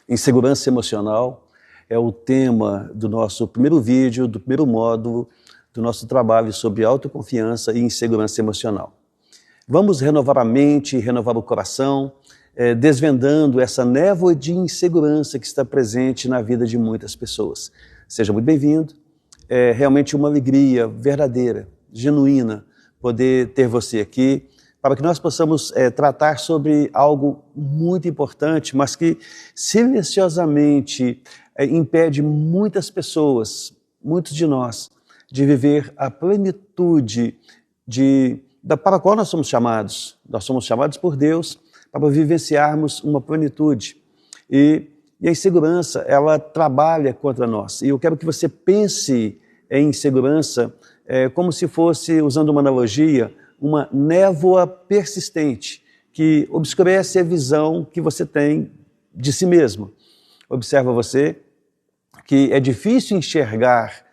Insegurança emocional é o tema do nosso primeiro vídeo, do primeiro módulo do nosso trabalho sobre autoconfiança e insegurança emocional. Vamos renovar a mente, renovar o coração, desvendando essa névoa de insegurança que está presente na vida de muitas pessoas. Seja muito bem-vindo, é realmente uma alegria verdadeira, genuína, poder ter você aqui, para que nós possamos tratar sobre algo muito importante, mas que silenciosamente impede muitas pessoas, muitos de nós, de viver a plenitude para a qual nós somos chamados. Nós somos chamados por Deus para vivenciarmos uma plenitude. E a insegurança, ela trabalha contra nós. E eu quero que você pense em insegurança como se fosse, usando uma analogia, uma névoa persistente que obscurece a visão que você tem de si mesmo. Observa você que é difícil enxergar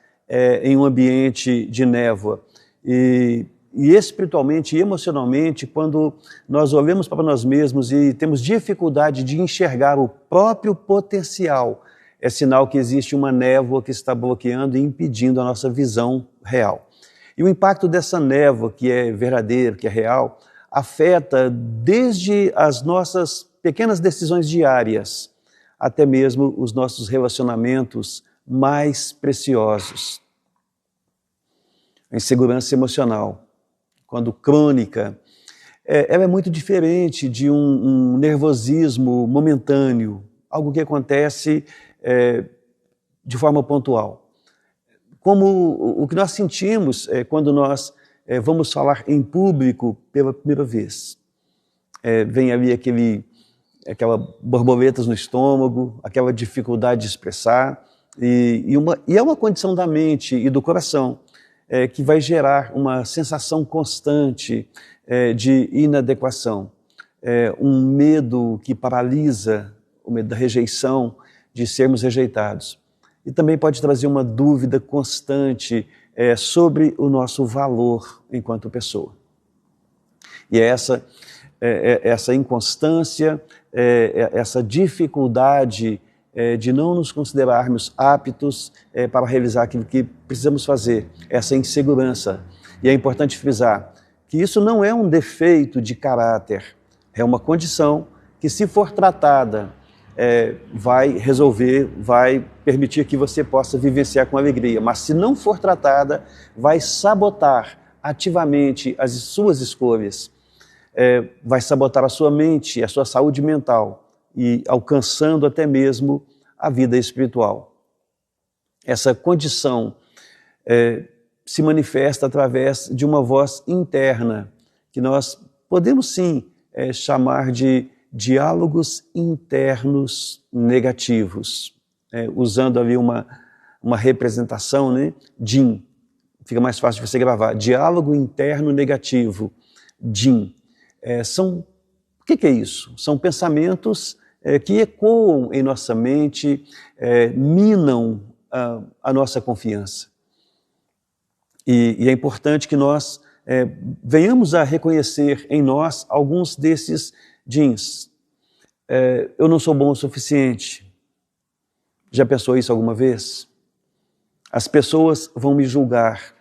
em um ambiente de névoa e espiritualmente e emocionalmente, quando nós olhamos para nós mesmos e temos dificuldade de enxergar o próprio potencial, é sinal que existe uma névoa que está bloqueando e impedindo a nossa visão real. E o impacto dessa névoa, que é verdadeira, que é real, afeta desde as nossas pequenas decisões diárias, até mesmo os nossos relacionamentos mais preciosos. A insegurança emocional, quando crônica, ela é muito diferente de um nervosismo momentâneo, algo que acontece de forma pontual. Como o que nós sentimos quando nós vamos falar em público pela primeira vez. Vem ali aquela borboletas no estômago, aquela dificuldade de expressar, e é uma condição da mente e do coração que vai gerar uma sensação constante de inadequação, um medo que paralisa, o medo da rejeição, de sermos rejeitados. E também pode trazer uma dúvida constante sobre o nosso valor enquanto pessoa. E essa inconstância, essa dificuldade de não nos considerarmos aptos para realizar aquilo que precisamos fazer, essa insegurança. E é importante frisar que isso não é um defeito de caráter, é uma condição que, se for tratada, vai resolver, vai permitir que você possa vivenciar com alegria, mas se não for tratada, vai sabotar ativamente as suas escolhas, vai sabotar a sua mente, a sua saúde mental, e alcançando até mesmo a vida espiritual. Essa condição se manifesta através de uma voz interna, que nós podemos sim chamar de diálogos internos negativos, usando ali uma representação, né? DIN, fica mais fácil de você gravar, diálogo interno negativo, DIN. O que é isso? São pensamentos que ecoam em nossa mente, minam a nossa confiança. E é importante que nós venhamos a reconhecer em nós alguns desses DINs. Eu não sou bom o suficiente. Já pensou isso alguma vez? As pessoas vão me julgar.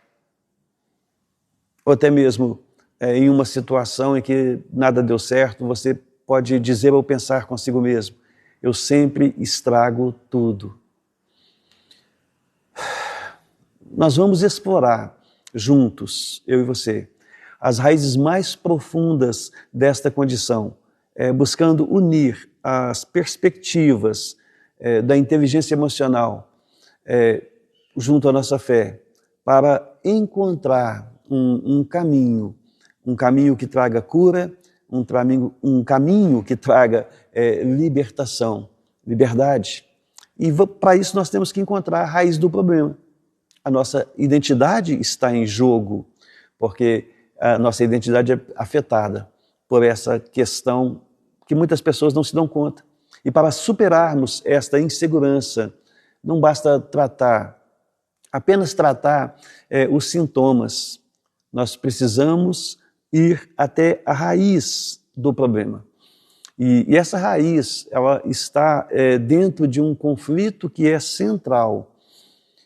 Ou até mesmo em uma situação em que nada deu certo, você pode dizer ou pensar consigo mesmo: eu sempre estrago tudo. Nós vamos explorar juntos, eu e você, as raízes mais profundas desta condição, buscando unir as perspectivas da inteligência emocional junto à nossa fé, para encontrar um caminho que traga cura, um caminho que traga libertação, liberdade. E para isso nós temos que encontrar a raiz do problema. A nossa identidade está em jogo, porque a nossa identidade é afetada por essa questão que muitas pessoas não se dão conta. E para superarmos esta insegurança, não basta apenas tratar os sintomas. Nós precisamos ir até a raiz do problema. E essa raiz, ela está dentro de um conflito que é central.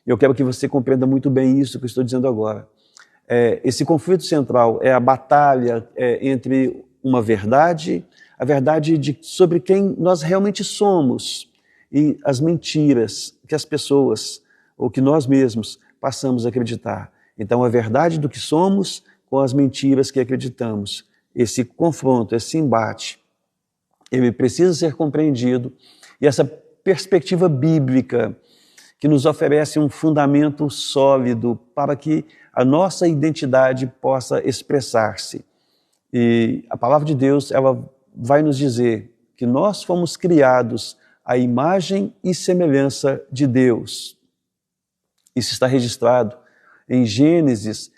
Eu quero que você compreenda muito bem isso que eu estou dizendo agora. Esse conflito central é a batalha entre uma verdade, a verdade sobre quem nós realmente somos, e as mentiras que as pessoas, ou que nós mesmos, passamos a acreditar. Então, a verdade do que somos com as mentiras que acreditamos. Esse confronto, esse embate, ele precisa ser compreendido, e essa perspectiva bíblica que nos oferece um fundamento sólido para que a nossa identidade possa expressar-se. E a palavra de Deus, ela vai nos dizer que nós fomos criados à imagem e semelhança de Deus. Isso está registrado em Gênesis,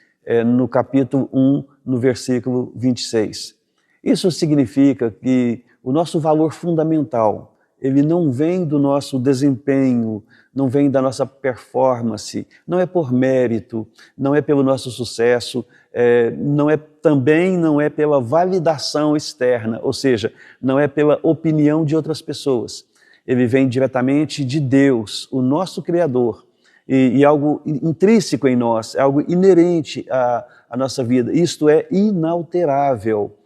no capítulo 1, no versículo 26. Isso significa que o nosso valor fundamental, ele não vem do nosso desempenho, não vem da nossa performance, não é por mérito, não é pelo nosso sucesso, também não é pela validação externa, ou seja, não é pela opinião de outras pessoas. Ele vem diretamente de Deus, o nosso Criador, e algo intrínseco em nós, é algo inerente à nossa vida. Isto é inalterável.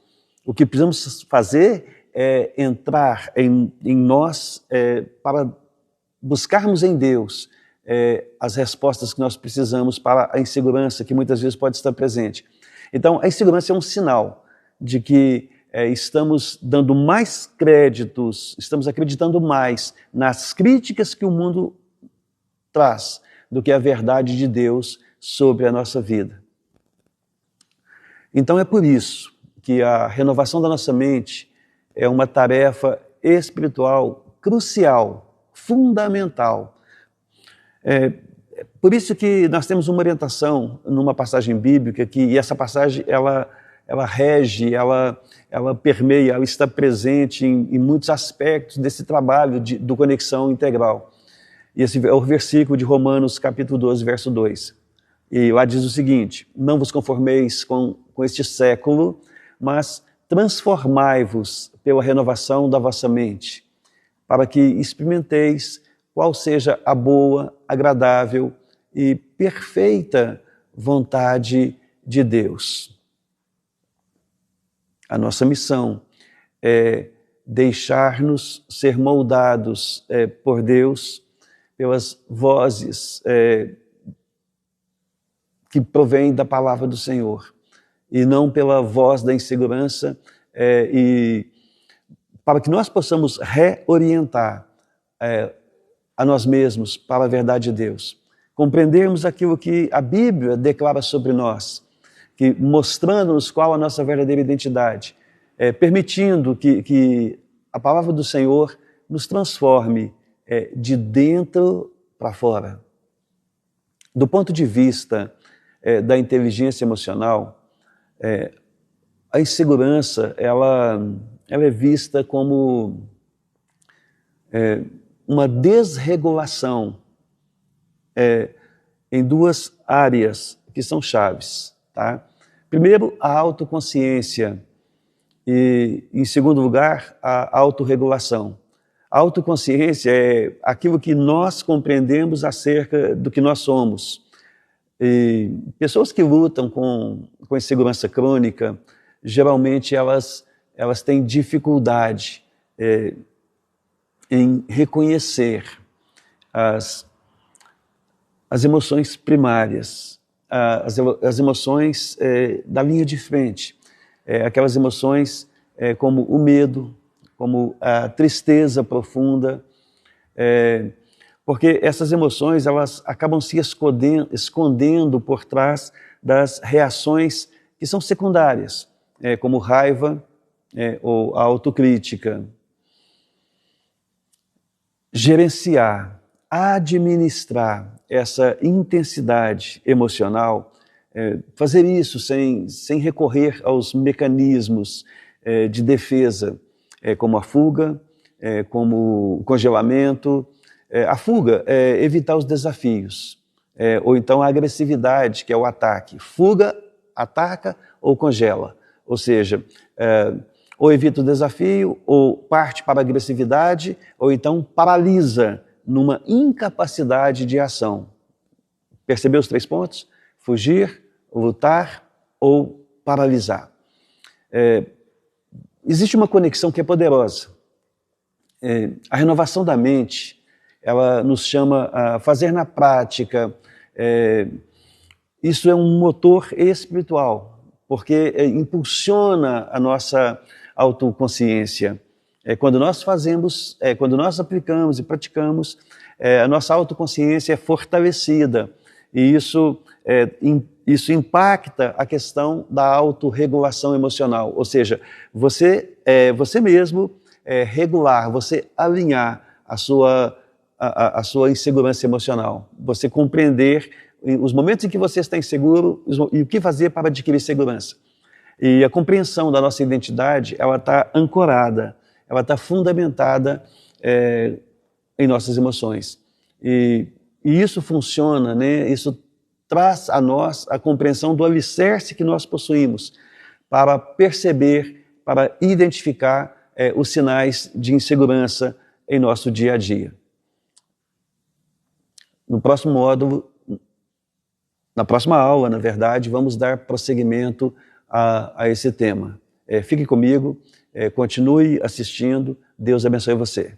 O que precisamos fazer é entrar em nós para buscarmos em Deus as respostas que nós precisamos para a insegurança que muitas vezes pode estar presente. Então, a insegurança é um sinal de que estamos dando mais créditos, estamos acreditando mais nas críticas que o mundo traz do que a verdade de Deus sobre a nossa vida. Então é por isso que a renovação da nossa mente é uma tarefa espiritual crucial, fundamental. Por isso que nós temos uma orientação numa passagem bíblica e essa passagem ela rege, ela permeia, ela está presente em muitos aspectos desse trabalho do Conexão Integral. E esse é o versículo de Romanos, capítulo 12, verso 2. E lá diz o seguinte: não vos conformeis com este século, mas transformai-vos pela renovação da vossa mente, para que experimenteis qual seja a boa, agradável e perfeita vontade de Deus. A nossa missão é deixar-nos ser moldados por Deus, pelas vozes que provêm da palavra do Senhor, e não pela voz da insegurança, e para que nós possamos reorientar a nós mesmos para a verdade de Deus. Compreendermos aquilo que a Bíblia declara sobre nós, que mostrando-nos qual a nossa verdadeira identidade, permitindo que a palavra do Senhor nos transforme de dentro para fora. Do ponto de vista da inteligência emocional, a insegurança ela é vista como uma desregulação em duas áreas que são chaves. Tá? Primeiro, a autoconsciência e, em segundo lugar, a autorregulação. A autoconsciência é aquilo que nós compreendemos acerca do que nós somos. E pessoas que lutam com insegurança crônica, geralmente elas têm dificuldade em reconhecer as emoções primárias, as emoções da linha de frente, aquelas emoções como o medo, como a tristeza profunda, porque essas emoções elas acabam se escondendo por trás das reações que são secundárias, como raiva ou a autocrítica. Gerenciar, administrar essa intensidade emocional, fazer isso sem recorrer aos mecanismos de defesa, como a fuga, como o congelamento. A fuga é evitar os desafios, ou então a agressividade, que é o ataque. Fuga, ataca ou congela. Ou seja, ou evita o desafio, ou parte para a agressividade, ou então paralisa numa incapacidade de ação. Percebeu os 3 pontos? Fugir, lutar ou paralisar. Existe uma conexão que é poderosa. A renovação da mente, ela nos chama a fazer na prática. Isso é um motor espiritual, porque impulsiona a nossa autoconsciência. Quando nós fazemos, quando nós aplicamos e praticamos, a nossa autoconsciência é fortalecida. E isso impacta a questão da autorregulação emocional. Ou seja, você mesmo regular, você alinhar a sua insegurança emocional. Você compreender os momentos em que você está inseguro e o que fazer para adquirir segurança. E a compreensão da nossa identidade, ela está ancorada, ela está fundamentada em nossas emoções. E isso funciona, né? Isso traz a nós a compreensão do alicerce que nós possuímos para perceber, para identificar os sinais de insegurança em nosso dia a dia. No próximo módulo, na próxima aula, na verdade, vamos dar prosseguimento a esse tema. Fique comigo, continue assistindo, Deus abençoe você.